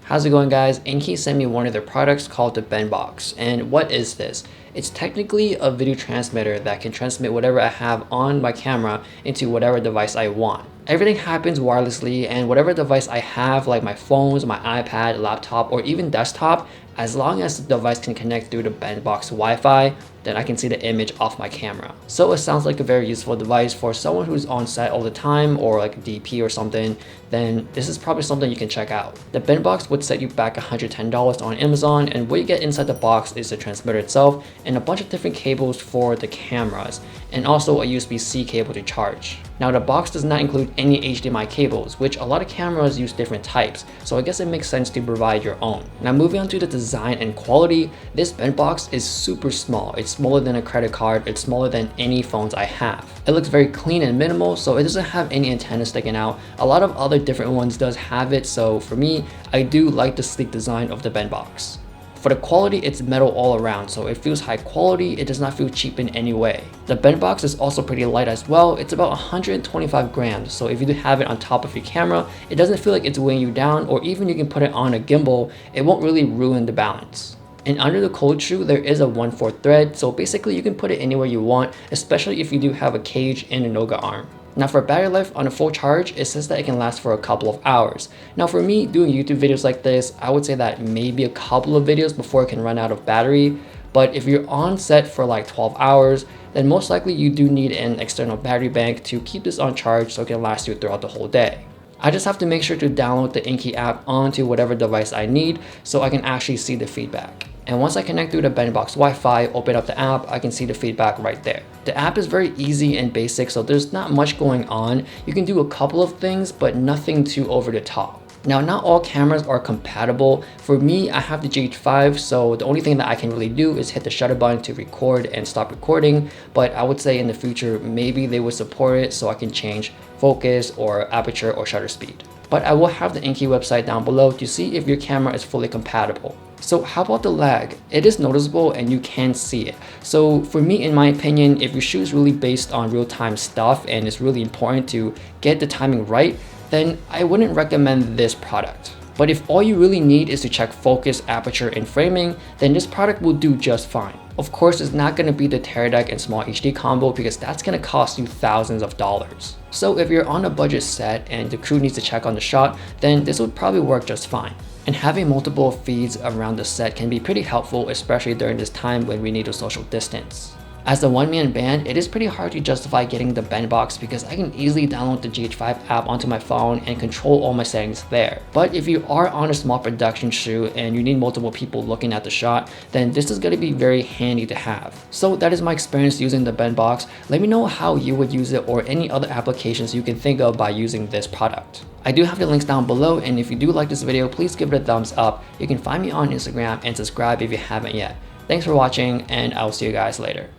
How's it going, guys? Inkee sent me one of their products called the Benbox. And what is this? It's technically a video transmitter that can transmit whatever I have on my camera into whatever device I want. Everything happens wirelessly, and whatever device I have, like my phones, my iPad, laptop, or even desktop, as long as the device can connect through the Benbox Wi-Fi, then I can see the image off my camera. So it sounds like a very useful device for someone who's on set all the time, or like a DP or something. Then this is probably something you can check out. The Benbox would set you back $110 on Amazon, and what you get inside the box is the transmitter itself and a bunch of different cables for the cameras, and also a USB-C cable to charge. Now the box does not include any HDMI cables, which a lot of cameras use different types, so I guess it makes sense to provide your own. Now moving on to the design and quality, this Benbox is super small. It's smaller than a credit card, it's smaller than any phones I have. It looks very clean and minimal, so it doesn't have any antennas sticking out. A lot of other different ones does have it, so for me, I do like the sleek design of the Benbox. For the quality, it's metal all around, so it feels high quality. It does not feel cheap in any way. The Benbox is also pretty light as well. It's about 125 grams, so if you do have it on top of your camera, it doesn't feel like it's weighing you down, or even you can put it on a gimbal, it won't really ruin the balance. And under the cold shoe, there is a 1/4 thread, so basically you can put it anywhere you want, especially if you do have a cage and a Noga arm. Now for battery life on a full charge, it says that it can last for a couple of hours. Now for me, doing YouTube videos like this, I would say that maybe a couple of videos before it can run out of battery. But if you're on set for like 12 hours, then most likely you do need an external battery bank to keep this on charge so it can last you throughout the whole day. I just have to make sure to download the Inkee app onto whatever device I need so I can actually see the feedback. And once I connect through the Benbox Wi-Fi, open up the app, I can see the feedback right there. The app is very easy and basic, so there's not much going on. You can do a couple of things, but nothing too over the top. Now, not all cameras are compatible. For me, I have the GH5, so the only thing that I can really do is hit the shutter button to record and stop recording. But I would say in the future, maybe they would support it so I can change focus or aperture or shutter speed. But I will have the Inkee website down below to see if your camera is fully compatible. So how about the lag? It is noticeable and you can see it. So for me, in my opinion, if your shoot is really based on real-time stuff and it's really important to get the timing right, then I wouldn't recommend this product. But if all you really need is to check focus, aperture, and framing, then this product will do just fine. Of course, it's not going to be the Teradek and Small HD combo because that's going to cost you thousands of dollars. So if you're on a budget set and the crew needs to check on the shot, then this would probably work just fine. And having multiple feeds around the set can be pretty helpful, especially during this time when we need to social distance. As a one-man band, it is pretty hard to justify getting the Benbox because I can easily download the GH5 app onto my phone and control all my settings there. But if you are on a small production shoot and you need multiple people looking at the shot, then this is going to be very handy to have. So that is my experience using the Benbox. Let me know how you would use it or any other applications you can think of by using this product. I do have the links down below, and if you do like this video, please give it a thumbs up. You can find me on Instagram and subscribe if you haven't yet. Thanks for watching, and I'll see you guys later.